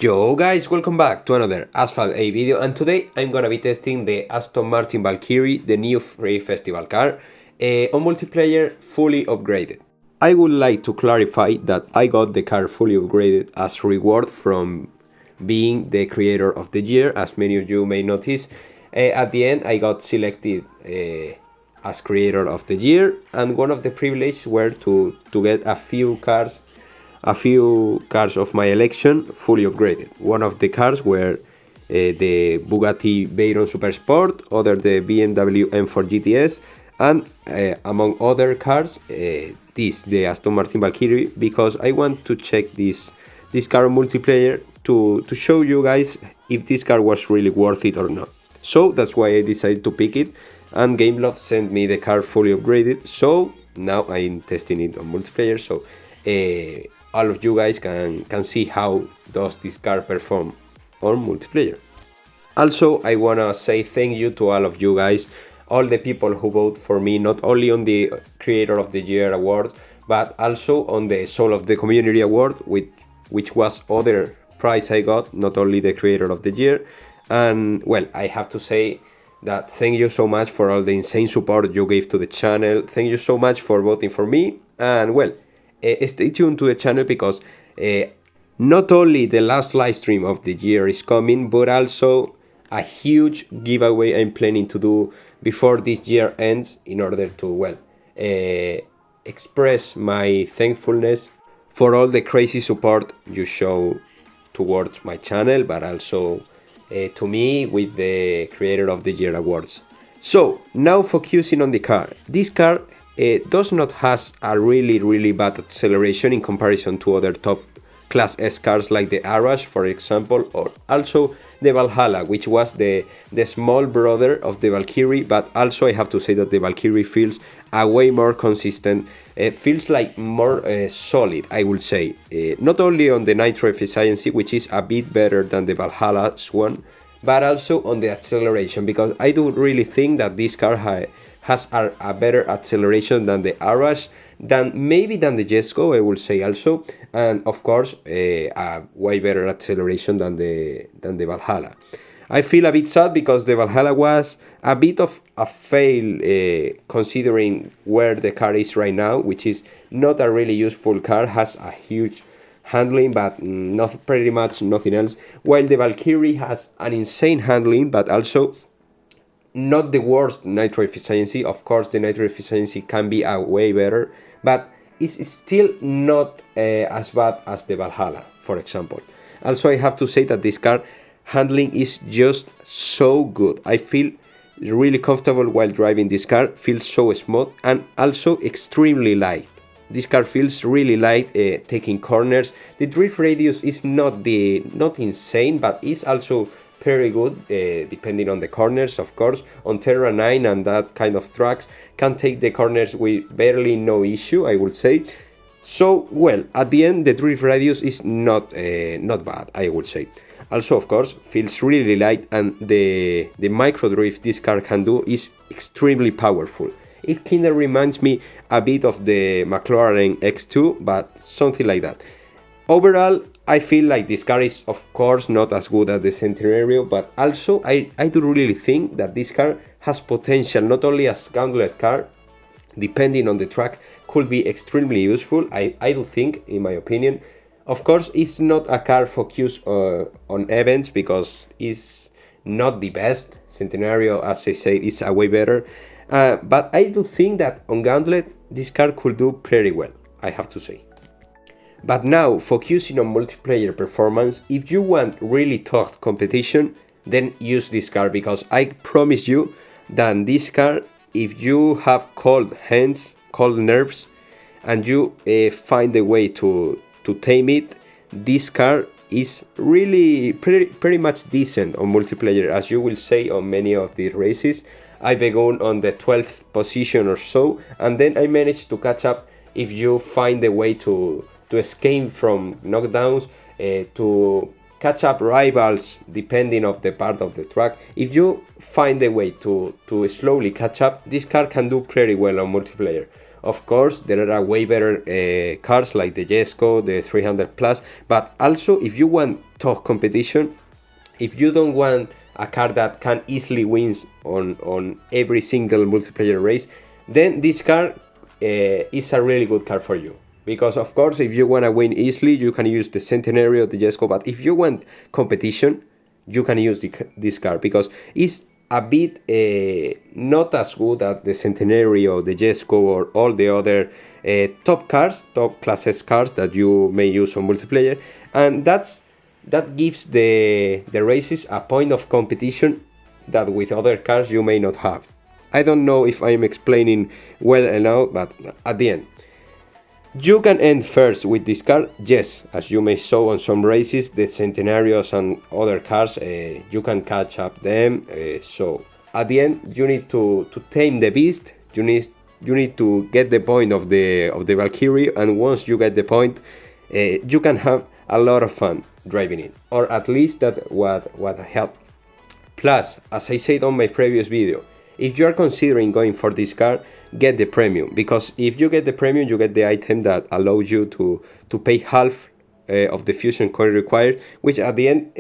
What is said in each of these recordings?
Yo guys, welcome back to another Asphalt A video, and today I'm gonna be testing the Aston Martin Valkyrie, the new free festival car, on multiplayer fully upgraded. I would like to clarify that I got the car fully upgraded as reward from being the creator of the year. As many of you may notice, at the end I got selected as creator of the year, and one of the privileges were to get a few cars of my election fully upgraded. One of the cars were the Bugatti Veyron Super Sport, other the BMW M4 GTS, and among other cars, the Aston Martin Valkyrie, because I want to check this car multiplayer to show you guys if this car was really worth it or not. So that's why I decided to pick it, and Gameloft sent me the car fully upgraded, so now I'm testing it on multiplayer, so all of you guys can see how does this car perform on multiplayer. Also, I wanna say thank you to all of you guys, all the people who vote for me, not only on the Creator of the Year award, but also on the Soul of the Community award, which was other prize I got, not only the Creator of the Year. And well, I have to say that thank you so much for all the insane support you gave to the channel. Thank you so much for voting for me, and well, stay tuned to the channel because not only the last live stream of the year is coming, but also a huge giveaway I'm planning to do before this year ends, in order to, well, express my thankfulness for all the crazy support you show towards my channel, but also to me with the Creator of the Year awards. So now focusing on the car. This car does not has a really bad acceleration in comparison to other top class S cars like the Arash, for example, or also the Valhalla, which was the small brother of the Valkyrie. But also I have to say that the Valkyrie feels a way more consistent. It feels like more solid, I would say, not only on the nitro efficiency, which is a bit better than the Valhalla's one, but also on the acceleration, because I do really think that this car has a better acceleration than the Arash, than the Jesco, I will say also, and of course a way better acceleration than the Valhalla. I feel a bit sad because the Valhalla was a bit of a fail, considering where the car is right now, which is not a really useful car, has a huge handling but not pretty much nothing else, while the Valkyrie has an insane handling but also not the worst nitro efficiency. Of course the nitro efficiency can be a way better, but it's still not as bad as the Valhalla, for example. Also I have to say that this car handling is just so good. I feel really comfortable while driving this car, feels so smooth and also extremely light. This car feels really light taking corners. The drift radius is not insane, but is also very good, depending on the corners, of course. On Terra 9 and that kind of tracks can take the corners with barely no issue, I would say. So well, at the end the drift radius is not bad, I would say. Also, of course, feels really light, and the micro drift this car can do is extremely powerful. It kinda reminds me a bit of the McLaren X2, but something like that. Overall, I feel like this car is of course not as good as the Centenario, but also I do really think that this car has potential, not only as gauntlet car, depending on the track, could be extremely useful. I do think, in my opinion. Of course, it's not a car focused on events, because it's not the best. Centenario, as I say, is a way better. But I do think that on Gauntlet, this car could do pretty well, I have to say. But now, focusing on multiplayer performance, if you want really tough competition, then use this car, because I promise you that this car, if you have cold hands, cold nerves, and you find a way to tame it, this car is really pretty much decent on multiplayer, as you will say on many of the races. I began on the 12th position or so, and then I managed to catch up if you find a way to escape from knockdowns, to catch up rivals depending on the part of the track. If you find a way to slowly catch up, this car can do pretty well on multiplayer. Of course, there are way better cars like the Jesco, the 300 Plus, but also if you want tough competition, if you don't want a car that can easily win on every single multiplayer race, then this car is a really good car for you. Because of course, if you want to win easily, you can use the Centenary or the Jesco, but if you want competition, you can use this car because it's a bit not as good as the Centenary or the Jesco or all the other top cars, top classes cars that you may use on multiplayer, and that gives the races a point of competition that with other cars you may not have. I don't know if I'm explaining well enough, but at the end, you can end first with this car, yes, as you may saw on some races, the Centenarios and other cars, you can catch up them, so at the end you need to tame the beast, you need to get the point of the Valkyrie, and once you get the point, you can have a lot of fun driving it, or at least that's what I help. Plus, as I said on my previous video, if you are considering going for this car, get the premium, because if you get the premium, you get the item that allows you to pay half of the fusion coin required, which at the end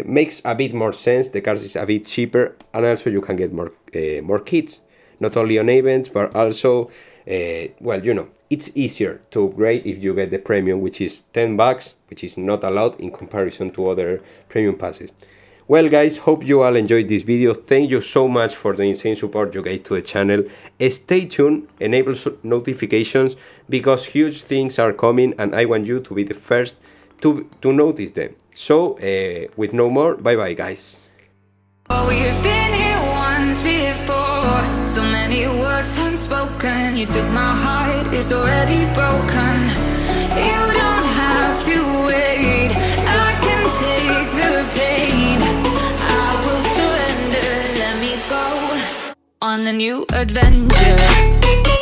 makes a bit more sense. The car is a bit cheaper, and also you can get more kits, not only on events, but also, well, you know, it's easier to upgrade if you get the premium, which is $10, which is not allowed in comparison to other premium passes. Well guys, hope you all enjoyed this video. Thank you so much for the insane support you gave to the channel. Stay tuned, enable notifications, because huge things are coming and I want you to be the first to notice them. So, with no more, bye bye guys. Oh, we've been here once before, so many words unspoken. You took my heart, it's already broken. You don't have to wait, I can take the pain. I will surrender, let me go on a new adventure.